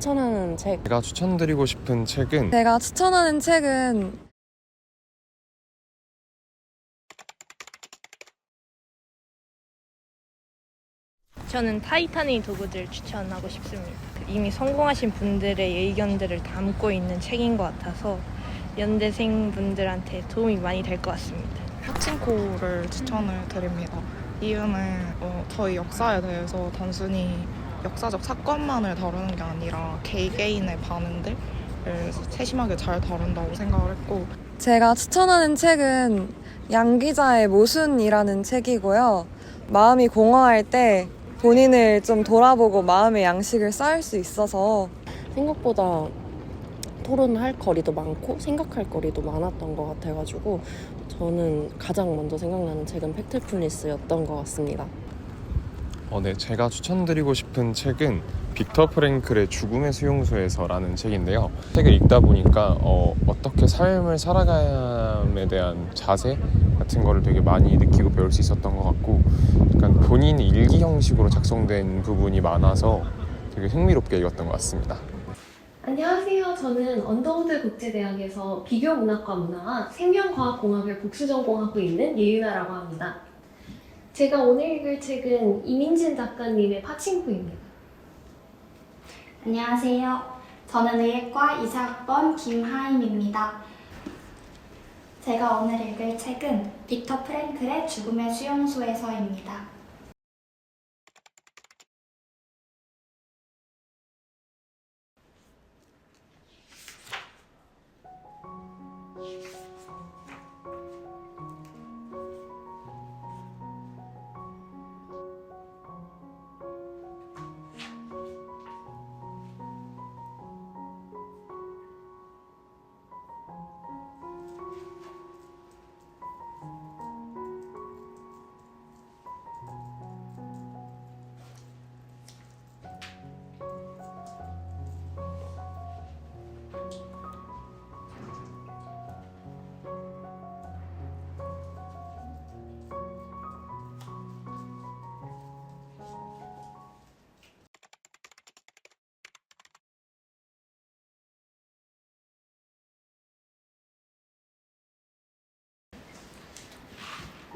추천하는 책. 제가 추천드리고 싶은 책은 제가 추천하는 책은 저는 타이타닉 도구들 추천하고 싶습니다. 이미 성공하신 분들의 의견들을 담고 있는 책인 것 같아서 연대생 분들한테 도움이 많이 될 것 같습니다. 파친코를 추천을 드립니다. 이유는 저희 역사에 대해서 단순히 역사적 사건만을 다루는 게 아니라 개개인의 반응들을 세심하게 잘 다룬다고 생각을 했고, 제가 추천하는 책은 양 기자의 모순이라는 책이고요. 마음이 공허할 때 본인을 좀 돌아보고 마음의 양식을 쌓을 수 있어서 생각보다 토론할 거리도 많고 생각할 거리도 많았던 것 같아가지고 저는 가장 먼저 생각나는 책은 팩트풀니스였던 것 같습니다. 네, 제가 추천드리고 싶은 책은 빅터 프랭클의 죽음의 수용소에서라는 책인데요. 책을 읽다 보니까 어떻게 삶을 살아감에 대한 자세 같은 거를 되게 많이 느끼고 배울 수 있었던 것 같고, 약간 본인 일기 형식으로 작성된 부분이 많아서 되게 흥미롭게 읽었던 것 같습니다. 안녕하세요. 저는 언더우드 국제대학에서 비교문학과 문화와 생명과학공학을 복수 전공하고 있는 예윤아라고 합니다. 제가 오늘 읽을 책은 이민진 작가님의 파친코입니다. 안녕하세요. 저는 의예과 이사학번 김하임입니다. 제가 오늘 읽을 책은 빅터 프랭클의 죽음의 수용소에서입니다.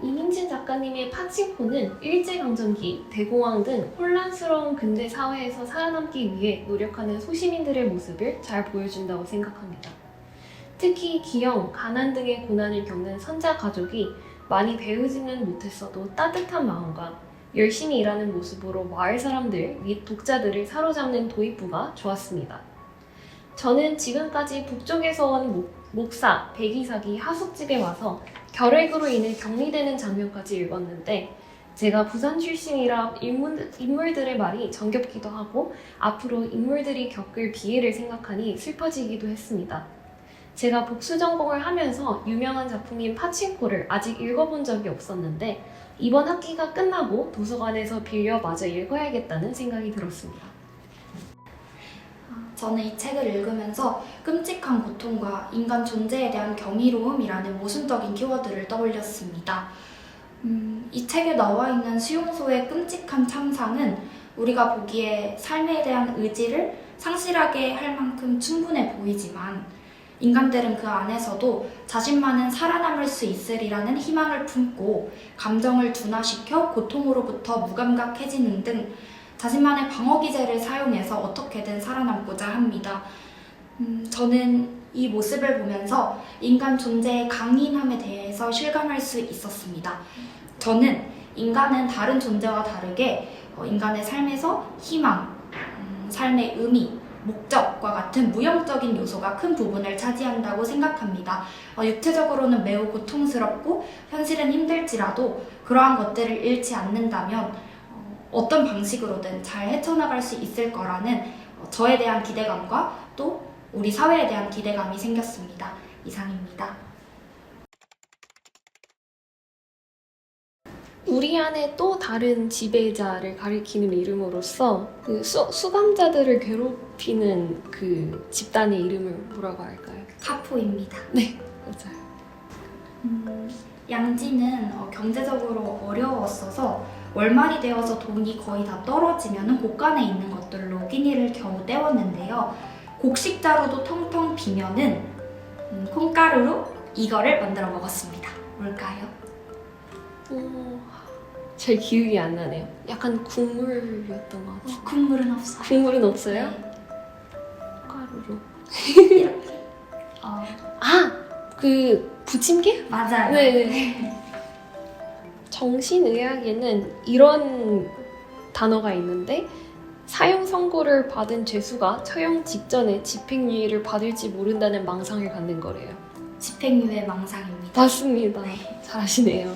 이민진 작가님의 파친코는 일제강점기, 대공황 등 혼란스러운 근대 사회에서 살아남기 위해 노력하는 소시민들의 모습을 잘 보여준다고 생각합니다. 특히 기형, 가난 등의 고난을 겪는 선자 가족이 많이 배우지는 못했어도 따뜻한 마음과 열심히 일하는 모습으로 마을 사람들 및 독자들을 사로잡는 도입부가 좋았습니다. 저는 지금까지 북쪽에서 온 목사, 백이삭이 하숙집에 와서 결핵으로 인해 격리되는 장면까지 읽었는데, 제가 부산 출신이라 인물들의 말이 정겹기도 하고 앞으로 인물들이 겪을 비애를 생각하니 슬퍼지기도 했습니다. 제가 복수 전공을 하면서 유명한 작품인 파친코를 아직 읽어본 적이 없었는데 이번 학기가 끝나고 도서관에서 빌려 마저 읽어야겠다는 생각이 들었습니다. 저는 이 책을 읽으면서 끔찍한 고통과 인간 존재에 대한 경이로움이라는 모순적인 키워드를 떠올렸습니다. 이 책에 나와 있는 수용소의 끔찍한 참상은 우리가 보기에 삶에 대한 의지를 상실하게 할 만큼 충분해 보이지만, 인간들은 그 안에서도 자신만은 살아남을 수 있으리라는 희망을 품고 감정을 둔화시켜 고통으로부터 무감각해지는 등 자신만의 방어기제를 사용해서 어떻게든 살아남고자 합니다. 저는 이 모습을 보면서 인간 존재의 강인함에 대해서 실감할 수 있었습니다. 저는 인간은 다른 존재와 다르게 인간의 삶에서 희망, 삶의 의미, 목적과 같은 무형적인 요소가 큰 부분을 차지한다고 생각합니다. 육체적으로는 매우 고통스럽고 현실은 힘들지라도 그러한 것들을 잃지 않는다면 어떤 방식으로든 잘 헤쳐나갈 수 있을 거라는 저에 대한 기대감과 또 우리 사회에 대한 기대감이 생겼습니다. 이상입니다. 우리 안에 또 다른 지배자를 가리키는 이름으로서 그 수감자들을 괴롭히는 그 집단의 이름을 뭐라고 할까요? 카포입니다. 네, 맞아요. 양지는 경제적으로 어려웠어서 월말이 되어서 돈이 거의 다 떨어지면 곳간에 있는 것들로 끼니를 겨우 때웠는데요. 곡식자루도 텅텅 비면은 콩가루로 이거를 만들어 먹었습니다. 뭘까요? 잘 기억이 안 나네요. 약간 국물이었던 것 같아요. 국물은 없어요. 국물은 없어요? 네. 가루로. 이렇게. 그 부침개? 맞아요. 네. 정신의학에는 이런 단어가 있는데 사형 선고를 받은 죄수가 처형 직전에 집행유예를 받을지 모른다는 망상을 갖는 거래요. 집행유예 망상입니다. 맞습니다. 네. 잘하시네요.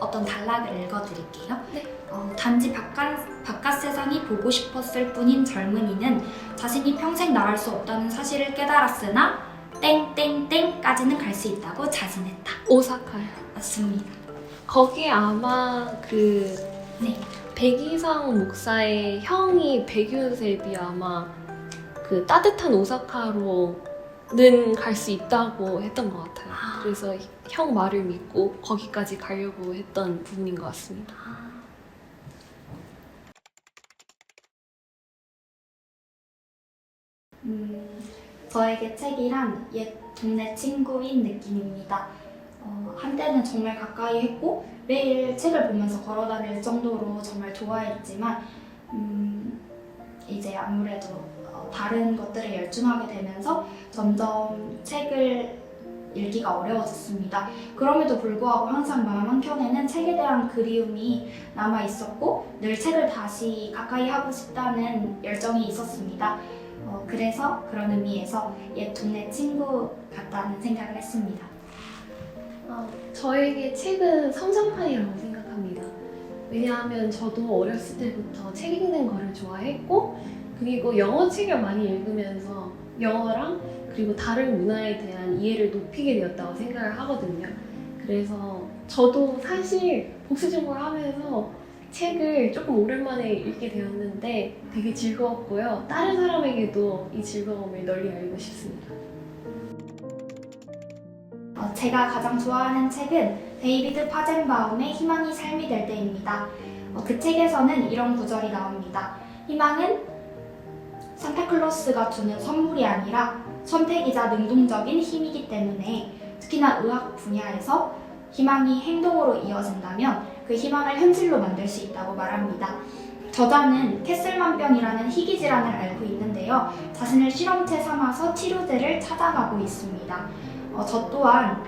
어떤 단락을 읽어드릴게요. 네. 단지 바깥 세상이 보고 싶었을 뿐인 젊은이는 자신이 평생 나갈 수 없다는 사실을 깨달았으나 땡땡땡까지는 갈 수 있다고 자신했다. 오사카요. 맞습니다. 거기에 아마 그 네. 백이상 목사의 형이 백유셉이 아마 그 따뜻한 오사카로는 갈 수 있다고 했던 것 같아요. 그래서 형 말을 믿고 거기까지 가려고 했던 부분인 것 같습니다. 저에게 책이란 옛 동네 친구인 느낌입니다. 한때는 정말 가까이 했고 매일 책을 보면서 걸어다닐 정도로 정말 좋아했지만 이제 아무래도 다른 것들에 열중하게 되면서 점점 책을 읽기가 어려워졌습니다. 그럼에도 불구하고 항상 마음 한켠에는 책에 대한 그리움이 남아 있었고 늘 책을 다시 가까이 하고 싶다는 열정이 있었습니다. 그래서 그런 의미에서 옛 동네 친구 같다는 생각을 했습니다. 저에게 책은 성장판이라고 생각합니다. 왜냐하면 저도 어렸을 때부터 책 읽는 거를 좋아했고 그리고 영어 책을 많이 읽으면서 영어랑 그리고 다른 문화에 대한 이해를 높이게 되었다고 생각을 하거든요. 그래서 저도 사실 복수전공을 하면서 책을 조금 오랜만에 읽게 되었는데 되게 즐거웠고요. 다른 사람에게도 이 즐거움을 널리 알고 싶습니다. 제가 가장 좋아하는 책은 데이비드 파젠바움의 희망이 삶이 될 때입니다. 그 책에서는 이런 구절이 나옵니다. 희망은 산타클로스가 주는 선물이 아니라 선택이자 능동적인 힘이기 때문에 특히나 의학 분야에서 희망이 행동으로 이어진다면 그 희망을 현실로 만들 수 있다고 말합니다. 저자는 캐슬만병이라는 희귀 질환을 앓고 있는데요. 자신을 실험체 삼아서 치료제를 찾아가고 있습니다. 저 또한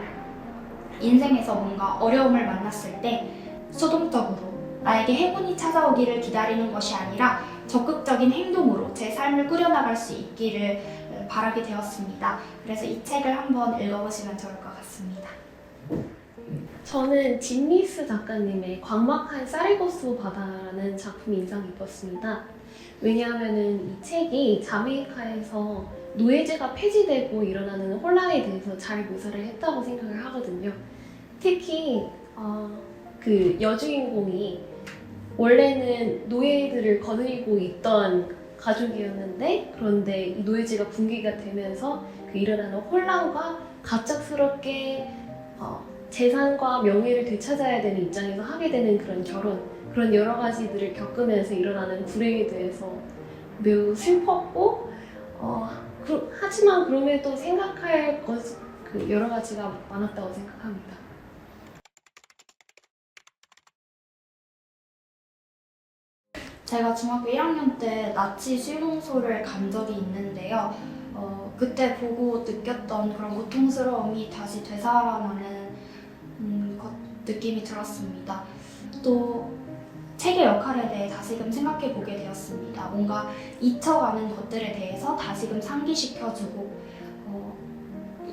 인생에서 뭔가 어려움을 만났을 때 수동적으로 나에게 행운이 찾아오기를 기다리는 것이 아니라 적극적인 행동으로 제 삶을 꾸려나갈 수 있기를 바라게 되었습니다. 그래서 이 책을 한번 읽어보시면 좋을 것 같습니다. 저는 진미스 작가님의 광막한 사르고스 바다라는 작품이 인상 깊었습니다. 왜냐하면 이 책이 자메이카에서 노예제가 폐지되고 일어나는 혼란에 대해서 잘 묘사를 했다고 생각을 하거든요. 특히 그 여주인공이 원래는 노예들을 거느리고 있던 가족이었는데 그런데 이 노예제가 붕괴가 되면서 그 일어나는 혼란과 갑작스럽게 재산과 명예를 되찾아야 되는 입장에서 하게 되는 그런 결혼, 그런 여러 가지들을 겪으면서 일어나는 불행에 대해서 매우 슬펐고 하지만 그럼에도 생각할 그 여러 가지가 많았다고 생각합니다. 제가 중학교 1학년 때 나치 수용소를 간 적이 있는데요. 그때 보고 느꼈던 그런 고통스러움이 다시 되살아나는 느낌이 들었습니다. 또 책의 역할에 대해 다시금 생각해 보게 되었습니다. 뭔가 잊혀가는 것들에 대해서 다시금 상기시켜주고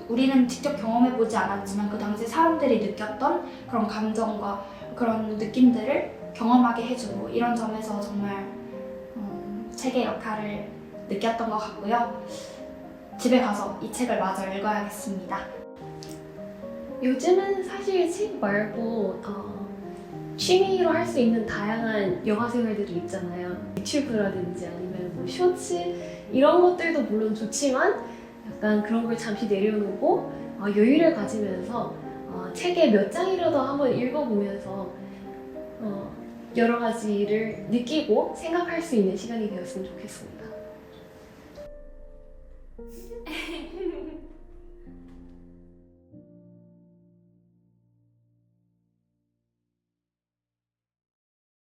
우리는 직접 경험해보지 않았지만 그 당시 사람들이 느꼈던 그런 감정과 그런 느낌들을 경험하게 해주고 이런 점에서 정말 책의 역할을 느꼈던 것 같고요. 집에 가서 이 책을 마저 읽어야겠습니다. 요즘은 사실 책 말고 취미로 할 수 있는 다양한 여가 생활들이 있잖아요. 유튜브라든지 아니면 뭐 쇼츠 이런 것들도 물론 좋지만 약간 그런 걸 잠시 내려놓고 여유를 가지면서 책에 몇 장이라도 한번 읽어보면서 여러 가지를 느끼고 생각할 수 있는 시간이 되었으면 좋겠습니다.